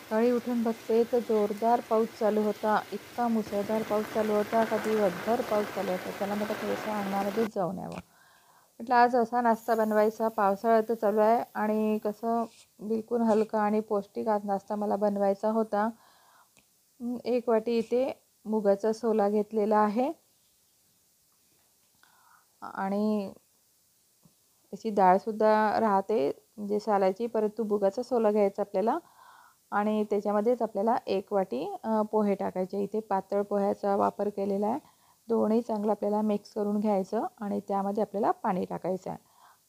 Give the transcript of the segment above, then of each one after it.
सकाळी उठून बघते तर जोरदार पाऊस चालू होता. इतका मुसळधार पाऊस चालू होता का दिवसभर पाऊस चालू होता. चला म्हटलं थोडंसं अंगणामध्येच जाऊन यावं. म्हटलं आज असा नाश्ता बनवायचा, पावसाळ्यात चालू आहे आणि कसं बिलकुल हलका आणि पौष्टिक आज नाश्ता मला बनवायचा होता. 1 वाटी इथे मुगाचा सोला घेतलेला आहे आणि त्याची डाळसुद्धा राहते म्हणजे सालाची, परंतु मुगाचा सोला घ्यायचा आपल्याला. आणि त्याच्यामध्येच आपल्याला 1 वाटी पोहे टाकायचे. इथे पातळ पोह्याचा वापर केलेला आहे. दोन्ही चांगलं आपल्याला मिक्स करून घ्यायचं आणि त्यामध्ये आपल्याला पाणी टाकायचं आहे.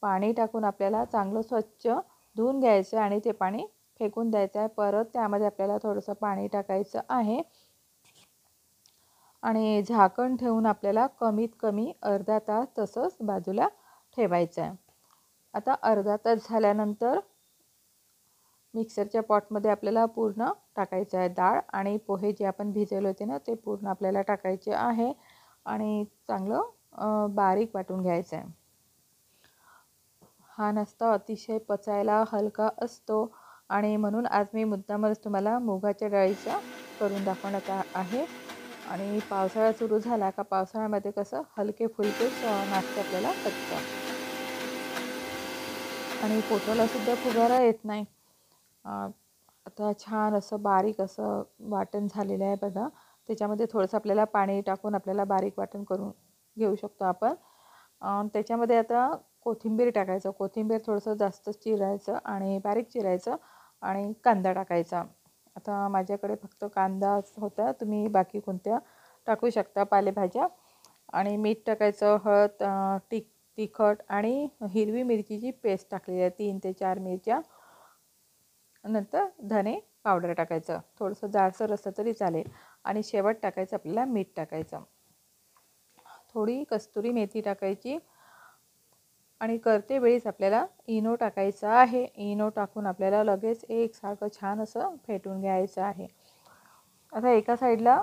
पाणी टाकून आपल्याला चांगलं स्वच्छ धुवून घ्यायचं आणि ते पाणी फेकून द्यायचं आहे. परत त्यामध्ये आपल्याला थोडंसं पाणी टाकायचं आहे आणि झाकण ठेवून आपल्याला कमीत कमी अर्धा तास तसंच बाजूला ठेवायचं आहे. आता अर्धा तास झाल्यानंतर मिक्सरच्या पॉटमध्ये आपल्याला पूर्ण टाकायचं आहे. डाळ आणि पोहे जे आपण भिजवले होते ना, ते पूर्ण आपल्याला टाकायचे आहे आणि चांगलं बारीक वाटून घ्यायचं आहे. हा नाश्ता अतिशय पचायला हलका असतो आणि म्हणून आज मी मुद्दामच तुम्हाला मुगाच्या डाळीचा करून दाखवण्यात आहे. आणि पावसाळा सुरू झाला का पावसाळ्यामध्ये कसं हलके फुलके नाश्ते आपल्याला पचतात आणि पोटालासुद्धा फुगारा येत नाही. आता छान असं बारीक असं वाटण झालेलं आहे बघा. त्याच्यामध्ये थोडंसं आपल्याला पाणी टाकून आपल्याला बारीक वाटण करून घेऊ शकतो आपण. त्याच्यामध्ये आता कोथिंबीर टाकायचं. कोथिंबीर थोडंसं जास्त चिरायचं आणि बारीक चिरायचं आणि कांदा टाकायचा. आता माझ्याकडे फक्त कांदाच होता, तुम्ही बाकी कोणत्या टाकू शकता पालेभाज्या. आणि मीठ टाकायचं, हळद, तिखट आणि हिरवी मिरचीची पेस्ट टाकलेली आहे 3 ते 4 मिरच्या. नंतर धने पावडर टाकायचं, थोडंसं जाडसर असलं तरी चालेल. आणि शेवट टाकायचं आपल्याला मीठ टाकायचं, थोडी कस्तुरी मेथी टाकायची आणि करते वेळीच आपल्याला इनो टाकायचा आहे. इनो टाकून आपल्याला लगेच एकसारखं छान असं फेटून घ्यायचं आहे. आता एका साईडला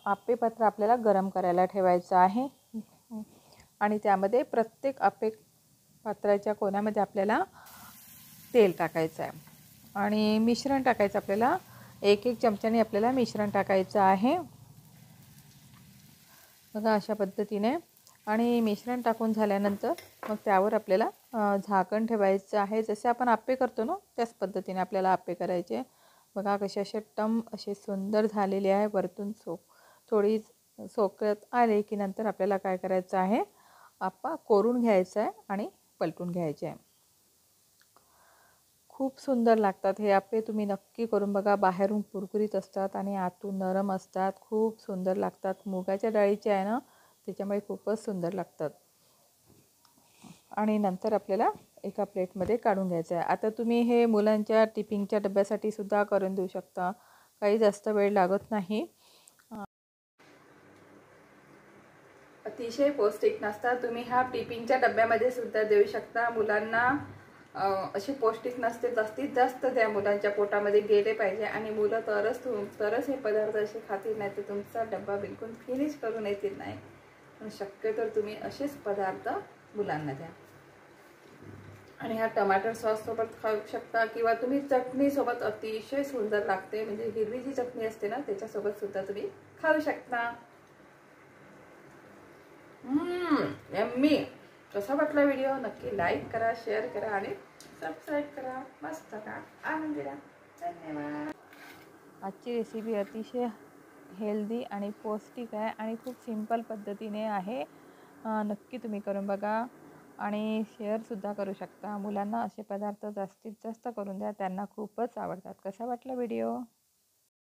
आप्पे पात्र आपल्याला गरम करायला ठेवायचं आहे आणि त्यामध्ये प्रत्येक आप्पे पात्राच्या कोण्यामध्ये आपल्याला तेल टाकायचं आहे आणि मिश्रण टाकायचं आपल्याला. 1-1 चमच्याने आपल्याला मिश्रण टाकायचं आहे बघा अशा पद्धतीने. आणि मिश्रण टाकून झाल्यानंतर मग त्यावर आपल्याला झाकण ठेवायचं आहे. जसे आपण आप्पे करतो ना त्याच पद्धतीने आपल्याला आप्पे करायचे. बघा कसे असे टम असे सुंदर झालेले आहे. वरतून थोडी सोकत आले की नंतर आपल्याला काय करायचं आहे, आप्पा कोरून घ्यायचा आहे आणि पलटून घ्यायचे आहे. खूप सुंदर लागतात हे आप्पे, तुम्ही नक्की करून बघा. बाहेरून कुरकुरीत असतात आणि आतून नरम असतात, खूप सुंदर लागतात. मुगाच्या डाळीचे आहे ना त्याच्यामुळे खूपच सुंदर लागतात. आणि नंतर आपल्याला एका प्लेटमध्ये काढून घ्यायचं आहे. आता तुम्ही हे मुलांच्या टिफिनच्या डब्यासाठी सुद्धा करून देऊ शकता, काही जास्त वेळ लागत नाही. अतिशय पौष्टिक नाश्ता तुम्ही हा टिफिनच्या डब्यामध्ये सुद्धा देऊ शकता मुलांना. असे पौष्टिक नाश्ते जास्तीत जास्त त्या मुलांच्या पोटामध्ये गेले पाहिजे आणि मुलं तरच हे पदार्थ असे खातील, नाही तर तुमचा डब्बा बिलकुल फिनिश करून येतील नाही. पण शक्यतो तुम्ही असेच पदार्थ मुलांना द्या. आणि हा टमाटर सॉस सोबत खाऊ शकता किंवा तुम्ही चटणी सोबत अतिशय सुंदर लागते, म्हणजे हिरवी जी चटणी असते ना त्याच्यासोबत सुद्धा तुम्ही खाऊ शकता. यम्मी. कसा वाटला व्हिडिओ नक्की लाईक करा, शेअर करा आणि सबस्क्राईब करा. मस्त का आनंदी राहा. धन्यवाद. आजची रेसिपी अतिशय हेल्दी आणि पौष्टिक आहे आणि खूप सिंपल पद्धतीने आहे. नक्की तुम्ही करून बघा आणि शेअरसुद्धा करू शकता. मुलांना असे पदार्थ जास्तीत जास्त करून द्या, त्यांना खूपच आवडतात. कसा वाटला व्हिडिओ?